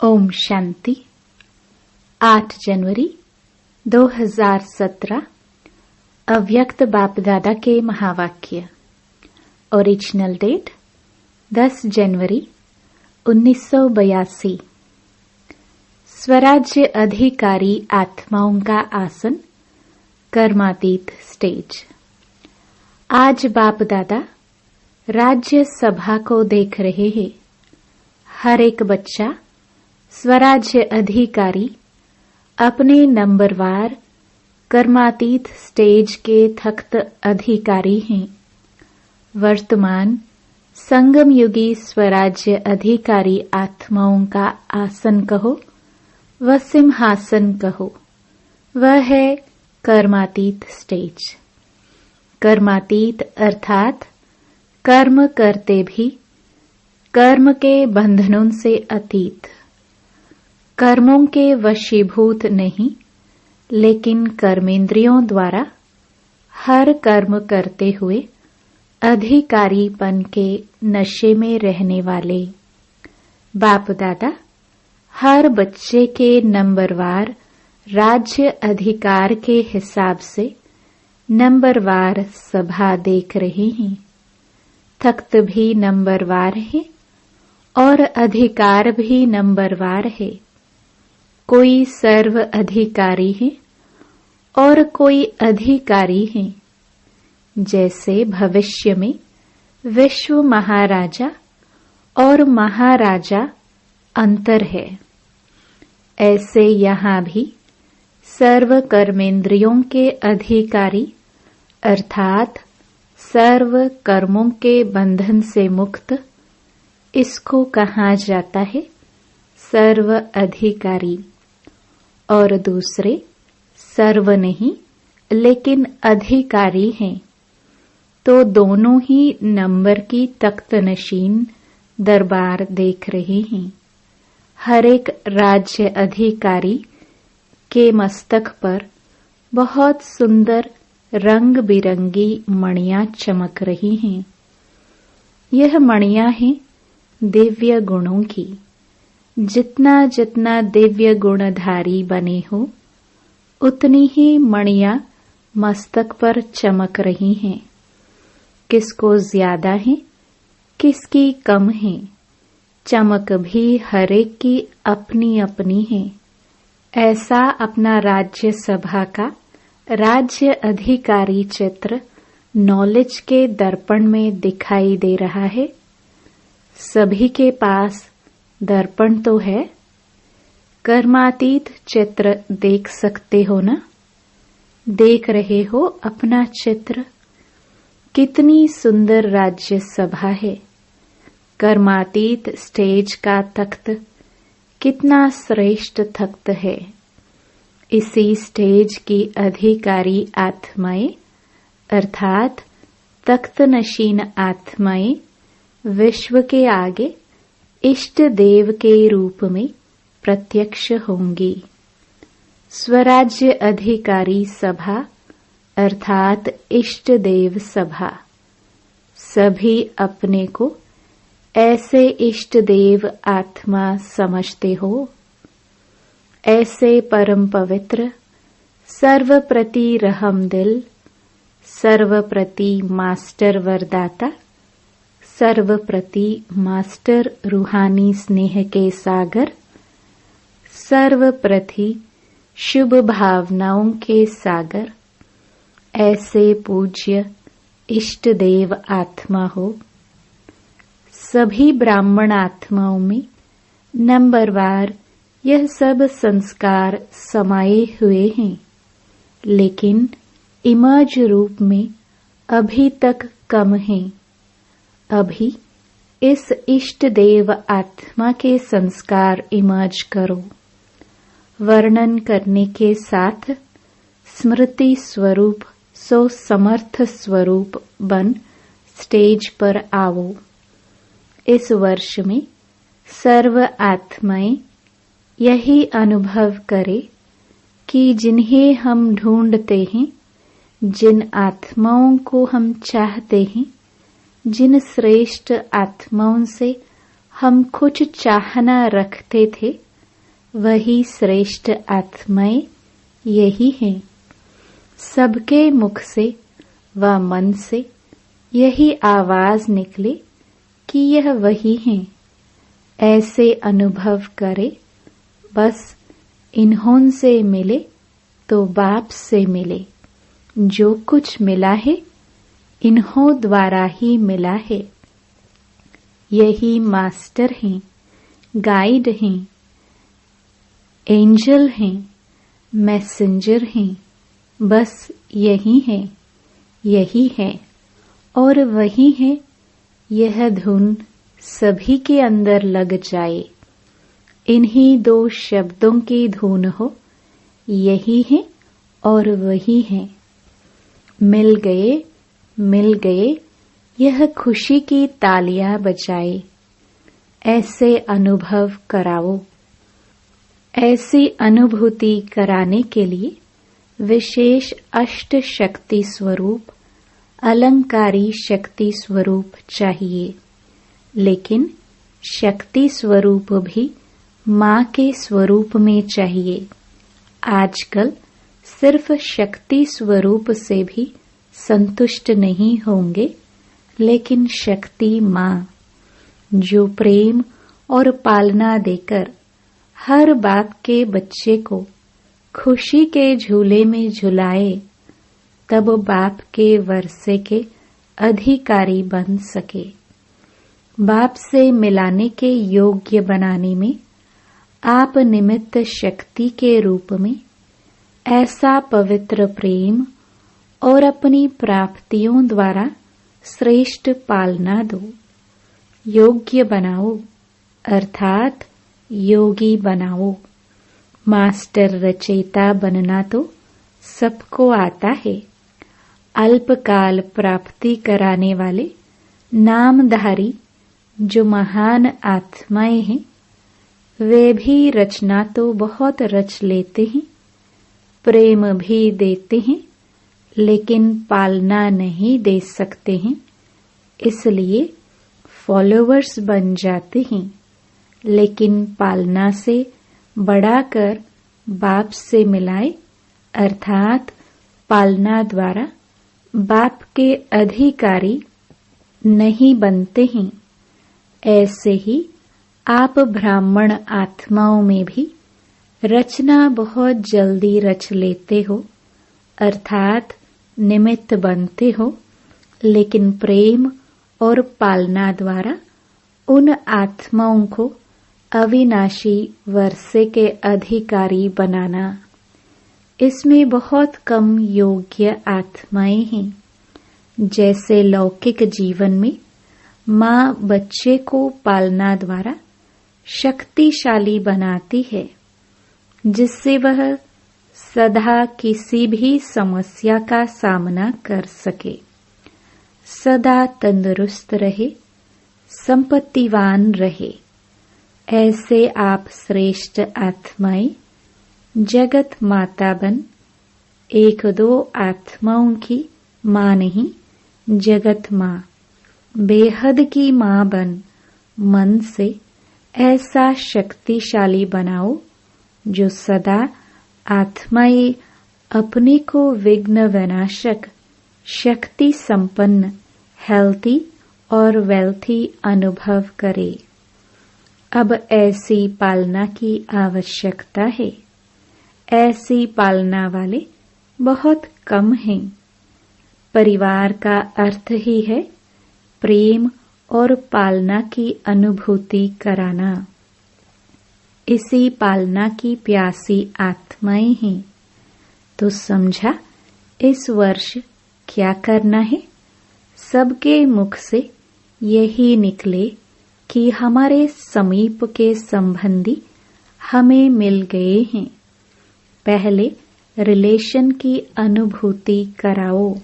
ओम शांति। 8 जनवरी 2017 अव्यक्त बाप दादा के महावाक्य। ओरिजिनल डेट 10 जनवरी 1982। स्वराज्य अधिकारी आत्माओं का आसन, कर्मातीत स्टेज। आज बाप दादा राज्य सभा को देख रहे हैं। हर एक बच्चा स्वराज्य अधिकारी अपने नंबरवार कर्मातीत स्टेज के तख्त अधिकारी हैं। वर्तमान संगम युगी स्वराज्य अधिकारी आत्माओं का आसन कहो व सिंहासन कहो, वह है कर्मातीत स्टेज। कर्मातीत अर्थात कर्म करते भी कर्म के बंधनों से अतीत, कर्मों के वशीभूत नहीं, लेकिन कर्मेंद्रियों द्वारा हर कर्म करते हुए अधिकारीपन के नशे में रहने वाले बाप दादा हर बच्चे के नंबरवार राज्य अधिकार के हिसाब से नंबरवार सभा देख रहे हैं। तख्त भी नंबरवार है और अधिकार भी नंबरवार है। कोई सर्व अधिकारी है और कोई अधिकारी है। जैसे भविष्य में विश्व महाराजा और महाराजा अंतर है, ऐसे यहाँ भी सर्व कर्मेंद्रियों के अधिकारी अर्थात सर्व कर्मों के बंधन से मुक्त, इसको कहा जाता है सर्व अधिकारी। और दूसरे सर्व नहीं लेकिन अधिकारी हैं, तो दोनों ही नंबर की तख्त नशीन दरबार देख रहे हैं। हर एक राज्य अधिकारी के मस्तक पर बहुत सुंदर रंग बिरंगी मणियां चमक रही हैं। यह मणियां हैं दिव्य गुणों की। जितना जितना दिव्य गुणधारी बने हो, उतनी ही मणियां मस्तक पर चमक रही हैं। किसको ज्यादा है, किसकी कम है, चमक भी हरेक की अपनी अपनी है। ऐसा अपना राज्य सभा का राज्य अधिकारी चित्र नॉलेज के दर्पण में दिखाई दे रहा है। सभी के पास दर्पण तो है। कर्मातीत चित्र देख सकते हो ना? देख रहे हो अपना चित्र? कितनी सुंदर राज्य सभा है। कर्मातीत स्टेज का तख्त कितना श्रेष्ठ तख्त है। इसी स्टेज की अधिकारी आत्माएं अर्थात तख्त नशीन आत्माएं विश्व के आगे इष्ट देव के रूप में प्रत्यक्ष होंगी। स्वराज्य अधिकारी सभा अर्थात इष्ट देव सभा। सभी अपने को ऐसे इष्ट देव आत्मा समझते हो। ऐसे परम पवित्र सर्वप्रति रहम दिल, सर्वप्रति मास्टर वरदाता, सर्वप्रति मास्टर रूहानी स्नेह के सागर, सर्वप्रति शुभ भावनाओं के सागर, ऐसे पूज्य इष्ट देव आत्मा हो। सभी ब्राह्मण आत्माओं में नंबरवार यह सब संस्कार समाये हुए हैं, लेकिन इमर्ज रूप में अभी तक कम हैं। अभी इस इष्ट देव आत्मा के संस्कार इमर्ज करो। वर्णन करने के साथ स्मृति स्वरूप सो समर्थ स्वरूप बन स्टेज पर आओ। इस वर्ष में सर्व आत्माएं यही अनुभव करे कि जिन्हें हम ढूंढते हैं, जिन आत्माओं को हम चाहते हैं, जिन श्रेष्ठ आत्माओं से हम कुछ चाहना रखते थे, वही श्रेष्ठ आत्माएं यही हैं। सबके मुख से व मन से यही आवाज निकले कि यह वही हैं। ऐसे अनुभव करे, बस इन्हों से मिले तो बाप से मिले। जो कुछ मिला है इन्हों द्वारा ही मिला है। यही मास्टर हैं, गाइड हैं, एंजल हैं, मैसेंजर हैं। बस यही है, यही है और वही है। यह धुन सभी के अंदर लग जाए। इन्हीं दो शब्दों की धुन हो, यही है और वही है। मिल गए, मिल गए, यह खुशी की तालियां बजाए। ऐसे अनुभव कराओ। ऐसी अनुभूति कराने के लिए विशेष अष्ट शक्ति स्वरूप, अलंकारी शक्ति स्वरूप चाहिए। लेकिन शक्ति स्वरूप भी माँ के स्वरूप में चाहिए। आजकल सिर्फ शक्ति स्वरूप से भी संतुष्ट नहीं होंगे, लेकिन शक्ति माँ जो प्रेम और पालना देकर हर बाप के बच्चे को खुशी के झूले में झुलाए, तब बाप के वर्षे के अधिकारी बन सके। बाप से मिलाने के योग्य बनाने में आप निमित्त शक्ति के रूप में ऐसा पवित्र प्रेम और अपनी प्राप्तियों द्वारा श्रेष्ठ पालना दो। योग्य बनाओ, अर्थात योगी बनाओ। मास्टर रचयिता बनना तो सबको आता है। अल्पकाल प्राप्ति कराने वाले नामधारी जो महान आत्माएं हैं, वे भी रचना तो बहुत रच लेते हैं, प्रेम भी देते हैं, लेकिन पालना नहीं दे सकते हैं। इसलिए फॉलोवर्स बन जाते हैं, लेकिन पालना से बढ़ाकर बाप से मिलाए, अर्थात पालना द्वारा बाप के अधिकारी नहीं बनते हैं। ऐसे ही आप ब्राह्मण आत्माओं में भी रचना बहुत जल्दी रच लेते हो, अर्थात निमित्त बनते हो, लेकिन प्रेम और पालना द्वारा उन आत्माओं को अविनाशी वर्षे के अधिकारी बनाना, इसमें बहुत कम योग्य आत्माएं हैं। जैसे लौकिक जीवन में माँ बच्चे को पालना द्वारा शक्तिशाली बनाती है, जिससे वह सदा किसी भी समस्या का सामना कर सके, सदा तंदुरुस्त रहे, संपत्तिवान रहे। ऐसे आप श्रेष्ठ आत्माएं जगत माता बन, एक दो आत्माओं की माँ नहीं, जगत माँ, बेहद की माँ बन मन से ऐसा शक्तिशाली बनाओ जो सदा आत्माएं अपने को विघ्न विनाशक, शक्ति संपन्न, हेल्थी और वेल्थी अनुभव करे। अब ऐसी पालना की आवश्यकता है। ऐसी पालना वाले बहुत कम हैं। परिवार का अर्थ ही है प्रेम और पालना की अनुभूति कराना। इसी पालना की प्यासी आत्माएं हैं। तो समझा इस वर्ष क्या करना है? सबके मुख से यही निकले कि हमारे समीप के संबंधी हमें मिल गए हैं। पहले रिलेशन की अनुभूति कराओ,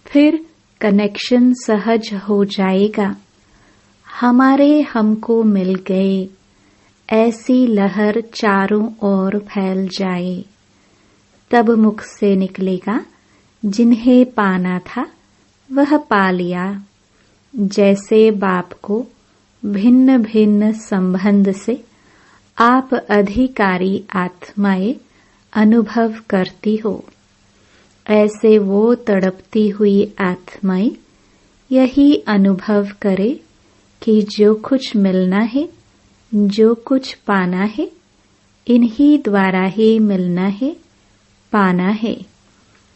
फिर कनेक्शन सहज हो जाएगा। हमारे हमको मिल गए, ऐसी लहर चारों ओर फैल जाए। तब मुख से निकलेगा, जिन्हें पाना था वह पा लिया। जैसे बाप को भिन्न भिन्न संबंध से आप अधिकारी आत्माएं अनुभव करती हो। ऐसे वो तड़पती हुई आत्माएं यही अनुभव करे कि जो कुछ मिलना है, जो कुछ पाना है, इन्हीं द्वारा ही मिलना है, पाना है।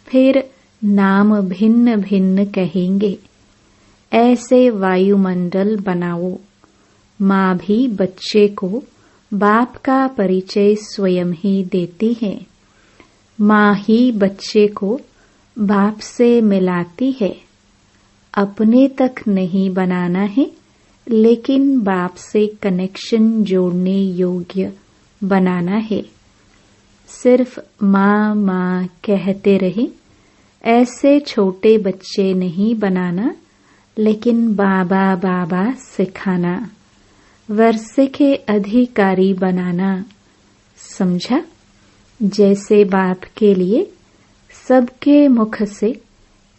फिर नाम भिन्न भिन्न कहेंगे। ऐसे वायुमंडल बनाओ। माँ भी बच्चे को बाप का परिचय स्वयं ही देती है। माँ ही बच्चे को बाप से मिलाती है। अपने तक नहीं बनाना है, लेकिन बाप से कनेक्शन जोड़ने योग्य बनाना है। सिर्फ माँ माँ कहते रहे, ऐसे छोटे बच्चे नहीं बनाना, लेकिन बाबा बाबा सिखाना, वर्षे के अधिकारी बनाना। समझा? जैसे बाप के लिए सबके मुख से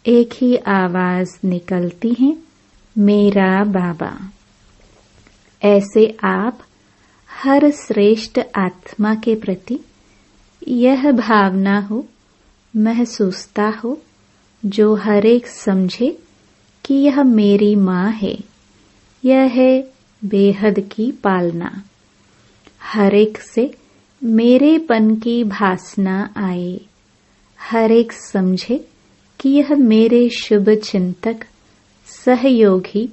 एक ही आवाज निकलती है, मेरा बाबा। ऐसे आप हर श्रेष्ठ आत्मा के प्रति यह भावना हो, महसूसता हो, जो हर एक समझे कि यह मेरी माँ है। यह है बेहद की पालना। हर एक से मेरेपन की भासना आए। हर एक समझे कि यह मेरे शुभ चिंतक, सहयोगी,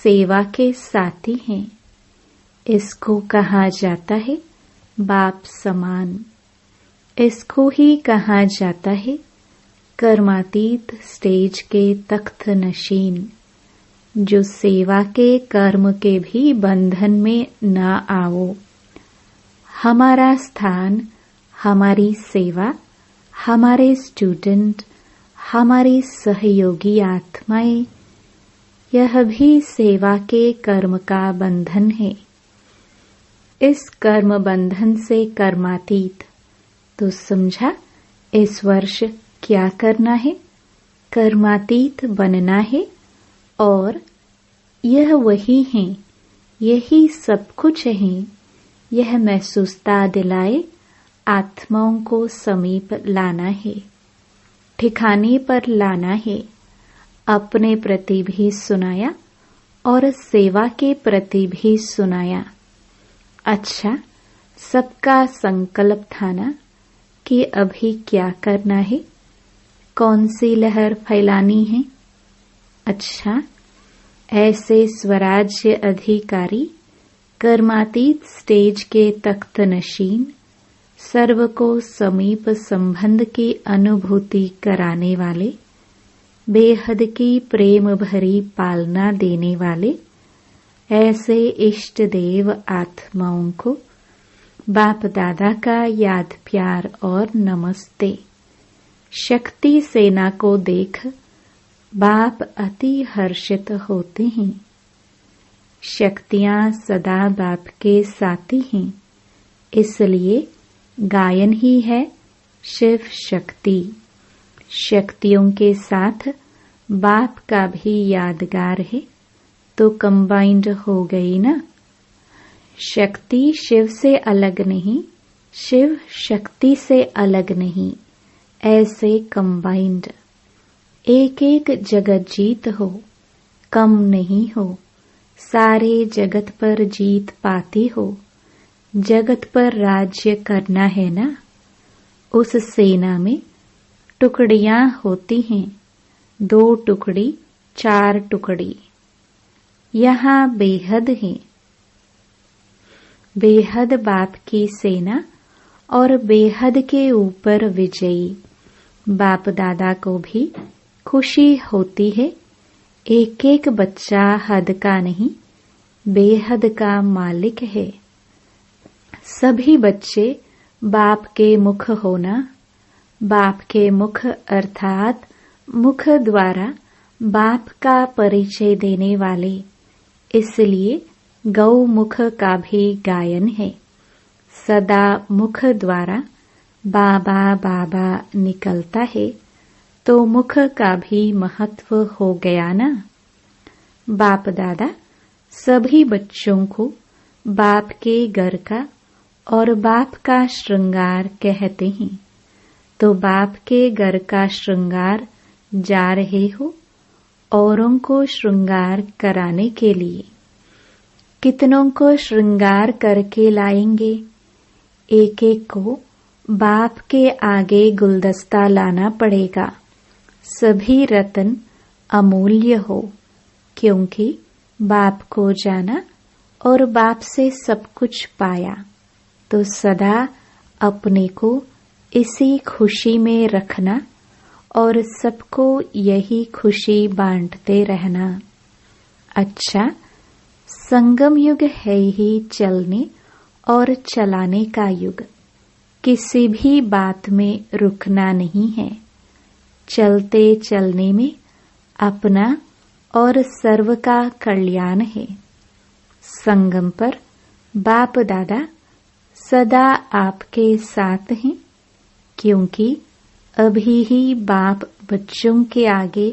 सेवा के साथी हैं। इसको कहा जाता है बाप समान। इसको ही कहा जाता है कर्मातीत स्टेज के तख्त नशीन, जो सेवा के कर्म के भी बंधन में न आओ। हमारा स्थान, हमारी सेवा, हमारे स्टूडेंट, हमारी सहयोगी आत्माएं, यह भी सेवा के कर्म का बंधन है। इस कर्म बंधन से कर्मातीत। तो समझा इस वर्ष क्या करना है? कर्मातीत बनना है। और यह वही है, यही सब कुछ है। यह महसूसता दिलाए आत्माओं को समीप लाना है, ठिकाने पर लाना है। अपने प्रति भी सुनाया और सेवा के प्रति भी सुनाया। अच्छा, सबका संकल्प था ना कि अभी क्या करना है, कौन सी लहर फैलानी है। अच्छा, ऐसे स्वराज्य अधिकारी, कर्मातीत स्टेज के तख्त नशीन, सर्व को समीप संबंध की अनुभूति कराने वाले, बेहद की प्रेम भरी पालना देने वाले, ऐसे इष्ट देव आत्माओं को बाप दादा का याद प्यार और नमस्ते। शक्ति सेना को देख बाप अति हर्षित होते हैं। शक्तियां सदा बाप के साथी हैं, इसलिए गायन ही है शिव शक्ति। शक्तियों के साथ बाप का भी यादगार है, तो कंबाइंड हो गई ना। शक्ति शिव से अलग नहीं, शिव शक्ति से अलग नहीं, ऐसे कंबाइंड। एक एक जगत जीत हो, कम नहीं हो। सारे जगत पर जीत पाती हो। जगत पर राज्य करना है ना। उस सेना में टुकड़ियां होती हैं, 2 टुकड़ी, 4 टुकड़ी। यहाँ बेहद है। बेहद बाप की सेना और बेहद के ऊपर विजयी। बाप दादा को भी खुशी होती है। एक एक बच्चा हद का नहीं, बेहद का मालिक है। सभी बच्चे बाप के मुख होना। बाप के मुख अर्थात मुख द्वारा बाप का परिचय देने वाले, इसलिए गौ मुख का भी गायन है। सदा मुख द्वारा बाबा बाबा निकलता है, तो मुख का भी महत्व हो गया ना। बाप दादा सभी बच्चों को बाप के घर का और बाप का श्रृंगार कहते हैं। तो बाप के घर का श्रृंगार जा रहे हो औरों को श्रृंगार कराने के लिए। कितनों को श्रृंगार करके लाएंगे? एक एक को बाप के आगे गुलदस्ता लाना पड़ेगा। सभी रत्न अमूल्य हो, क्योंकि बाप को जाना और बाप से सब कुछ पाया। तो सदा अपने को इसी खुशी में रखना और सबको यही खुशी बांटते रहना। अच्छा, संगम युग है ही चलने और चलाने का युग। किसी भी बात में रुकना नहीं है। चलते चलने में अपना और सर्व का कल्याण है। संगम पर बाप दादा सदा आपके साथ हैं, क्योंकि अभी ही बाप बच्चों के आगे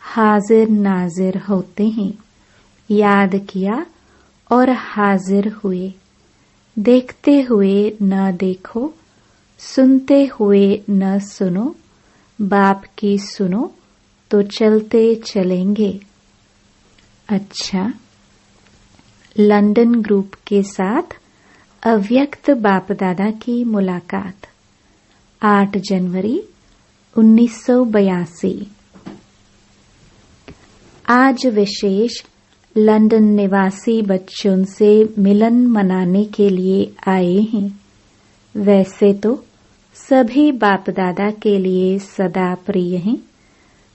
हाजिर नाजिर होते हैं। याद किया और हाजिर हुए। देखते हुए न देखो, सुनते हुए न सुनो, बाप की सुनो तो चलते चलेंगे। अच्छा, लंदन ग्रुप के साथ अव्यक्त बाप दादा की मुलाकात 8 जनवरी 1982। आज विशेष लंदन निवासी बच्चों से मिलन मनाने के लिए आए हैं। वैसे तो सभी बाप दादा के लिए सदा प्रिय हैं।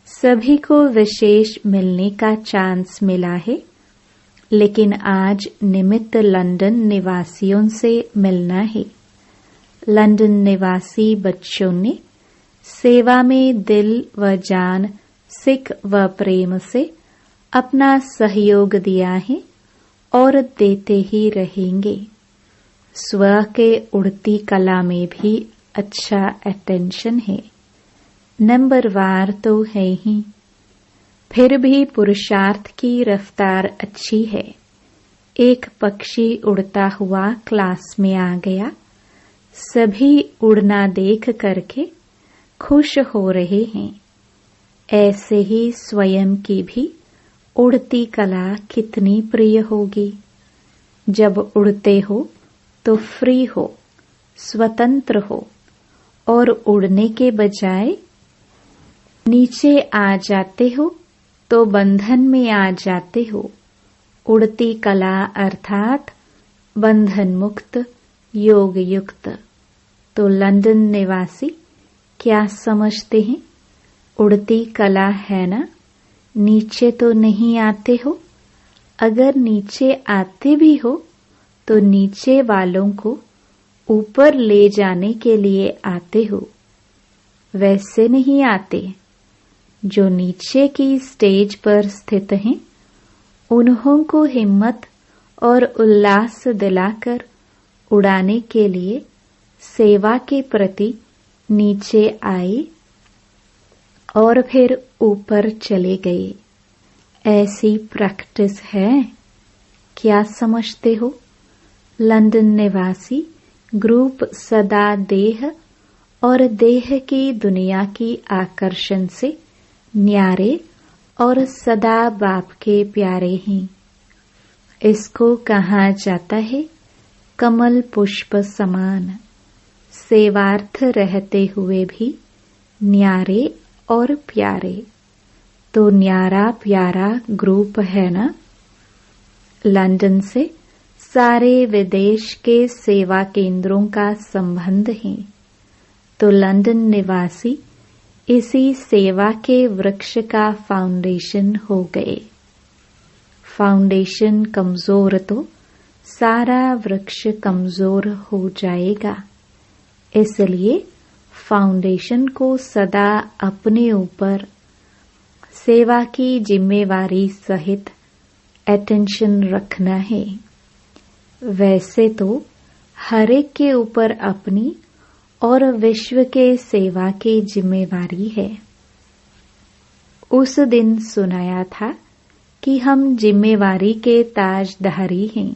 सभी को विशेष मिलने का चांस मिला है, लेकिन आज निमित्त लंदन निवासियों से मिलना है। लंदन निवासी बच्चों ने सेवा में दिल व जान, सिख व प्रेम से अपना सहयोग दिया है और देते ही रहेंगे। स्व के उड़ती कला में भी अच्छा अटेंशन है। नंबरवार तो है ही, फिर भी पुरुषार्थ की रफ्तार अच्छी है। एक पक्षी उड़ता हुआ क्लास में आ गया। सभी उड़ना देख करके खुश हो रहे हैं। ऐसे ही स्वयं की भी उड़ती कला कितनी प्रिय होगी। जब उड़ते हो तो फ्री हो, स्वतंत्र हो, और उड़ने के बजाय नीचे आ जाते हो तो बंधन में आ जाते हो। उड़ती कला अर्थात बंधन मुक्त, योग युक्त। तो लंदन निवासी क्या समझते हैं? उड़ती कला है ना, नीचे तो नहीं आते हो। अगर नीचे आते भी हो तो नीचे वालों को ऊपर ले जाने के लिए आते हो। वैसे नहीं आते। जो नीचे की स्टेज पर स्थित हैं, उन्हों को हिम्मत और उल्लास दिलाकर उड़ाने के लिए सेवा के प्रति नीचे आए और फिर ऊपर चले गए। ऐसी प्रैक्टिस है। क्या समझते हो? लंदन निवासी ग्रुप सदा देह और देह की दुनिया की आकर्षण से न्यारे और सदा बाप के प्यारे हैं। इसको कहा जाता है कमल पुष्प समान। सेवार्थ रहते हुए भी न्यारे और प्यारे। तो न्यारा प्यारा ग्रुप है ना। लंदन से सारे विदेश के सेवा केंद्रों का संबंध है। तो लंदन निवासी इसी सेवा के वृक्ष का फाउंडेशन हो गए। फाउंडेशन कमजोर तो सारा वृक्ष कमजोर हो जाएगा। इसलिए फाउंडेशन को सदा अपने ऊपर सेवा की जिम्मेवारी सहित अटेंशन रखना है। वैसे तो हर एक के ऊपर अपनी और विश्व के सेवा की जिम्मेवारी है। उस दिन सुनाया था कि हम जिम्मेवारी के ताजधारी हैं।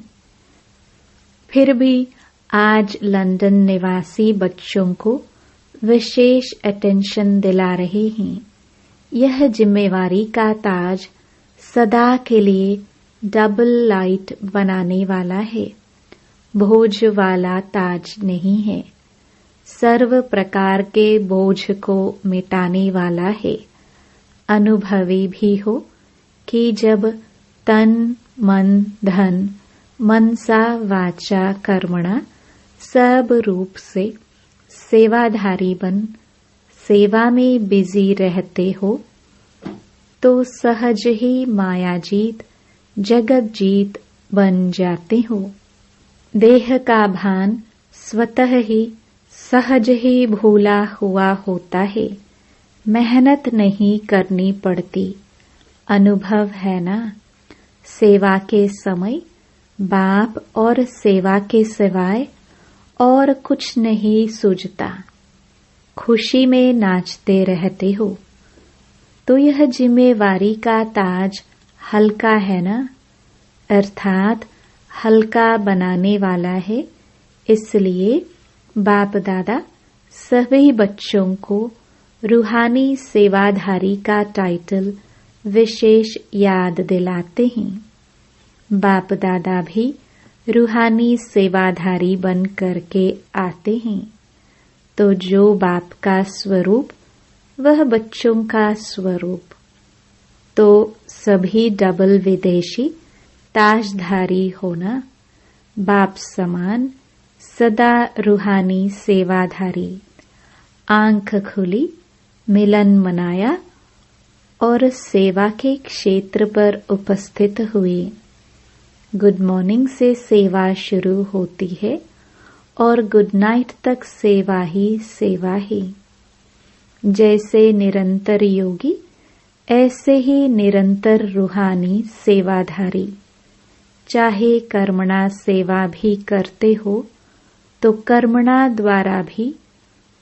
फिर भी आज लंदन निवासी बच्चों को विशेष अटेंशन दिला रहे हैं। यह जिम्मेवारी का ताज सदा के लिए डबल लाइट बनाने वाला है, बोझ वाला ताज नहीं है। सर्व प्रकार के बोझ को मिटाने वाला है। अनुभवी भी हो कि जब तन मन धन मनसा वाचा कर्मणा सब रूप से सेवाधारी बन सेवा में बिजी रहते हो तो सहज ही मायाजीत जगत जीत बन जाते हो। देह का भान स्वतः ही सहज ही भूला हुआ होता है, मेहनत नहीं करनी पड़ती। अनुभव है ना, सेवा के समय बाप और सेवा के सिवाय और कुछ नहीं सूझता। खुशी में नाचते रहते हो तो यह जिम्मेवारी का ताज हल्का है ना, अर्थात हल्का बनाने वाला है। इसलिए बाप दादा सभी बच्चों को रूहानी सेवाधारी का टाइटल विशेष याद दिलाते हैं। बाप दादा भी रूहानी सेवाधारी बन करके आते हैं, तो जो बाप का स्वरूप वह बच्चों का स्वरूप, तो सभी डबल विदेशी ताजधारी होना। बाप समान सदा रूहानी सेवाधारी। आंख खुली, मिलन मनाया और सेवा के क्षेत्र पर उपस्थित हुए। गुड मॉर्निंग से सेवा शुरू होती है और गुड नाइट तक सेवा ही। जैसे निरंतर योगी ऐसे ही निरंतर रूहानी सेवाधारी। चाहे कर्मणा सेवा भी करते हो तो कर्मणा द्वारा भी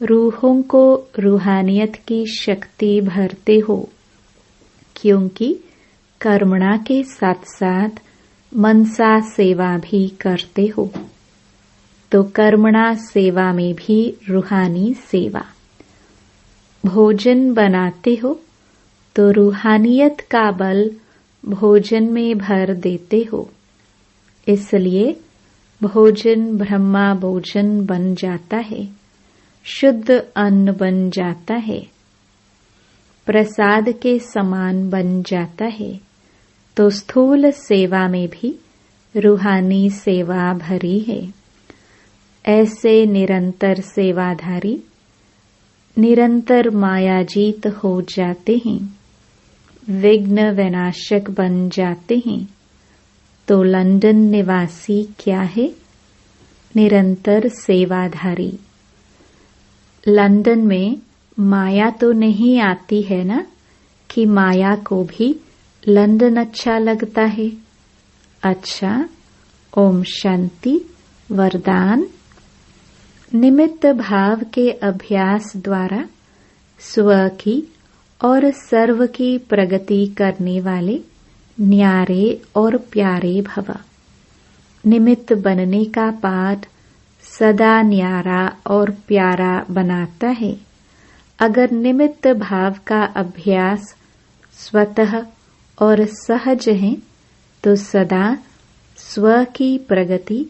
रूहों को रूहानियत की शक्ति भरते हो, क्योंकि कर्मणा के साथ साथ मनसा सेवा भी करते हो, तो कर्मणा सेवा में भी रूहानी सेवा। भोजन बनाते हो तो रूहानियत का बल भोजन में भर देते हो, इसलिए भोजन ब्रह्मा भोजन बन जाता है, शुद्ध अन्न बन जाता है, प्रसाद के समान बन जाता है। तो स्थूल सेवा में भी रूहानी सेवा भरी है। ऐसे निरंतर सेवाधारी निरंतर मायाजीत हो जाते हैं, विघ्न विनाशक बन जाते हैं। तो लंदन निवासी क्या है? निरंतर सेवाधारी। लंदन में माया तो नहीं आती है ना कि माया को भी लंदन अच्छा लगता है। अच्छा, ओम शांति। वरदान। निमित्त भाव के अभ्यास द्वारा स्व की और सर्व की प्रगति करने वाले न्यारे और प्यारे भव। निमित्त बनने का पाठ सदा न्यारा और प्यारा बनाता है। अगर निमित्त भाव का अभ्यास स्वतः और सहज है तो सदा स्व की प्रगति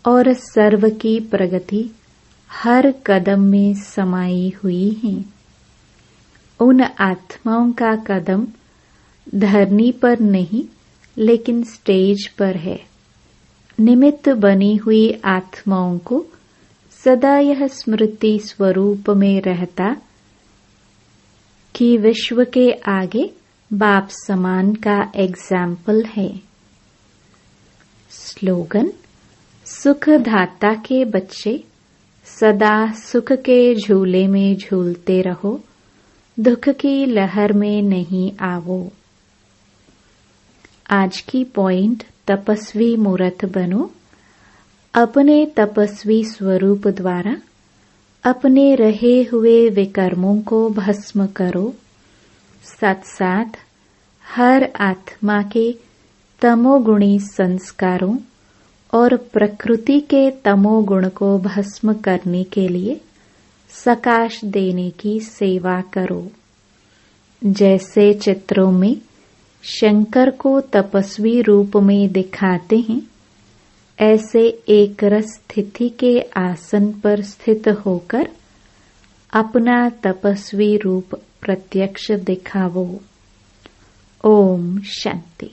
और सर्व की प्रगति हर कदम में समाई हुई है। उन आत्माओं का कदम धरनी पर नहीं लेकिन स्टेज पर है। निमित्त बनी हुई आत्माओं को सदा यह स्मृति स्वरूप में रहता कि विश्व के आगे बाप समान का एग्जाम्पल है। स्लोगन। सुख दाता के बच्चे सदा सुख के झूले में झूलते रहो, दुख की लहर में नहीं आवो। आज की पॉइंट, तपस्वी मूर्त बनो। अपने तपस्वी स्वरूप द्वारा अपने रहे हुए विकर्मों को भस्म करो। साथ साथ हर आत्मा के तमोगुणी संस्कारों और प्रकृति के तमोगुण को भस्म करने के लिए सकाश देने की सेवा करो। जैसे चित्रों में शंकर को तपस्वी रूप में दिखाते हैं, ऐसे एक रस स्थिति के आसन पर स्थित होकर अपना तपस्वी रूप प्रत्यक्ष दिखावो। ओम शांति।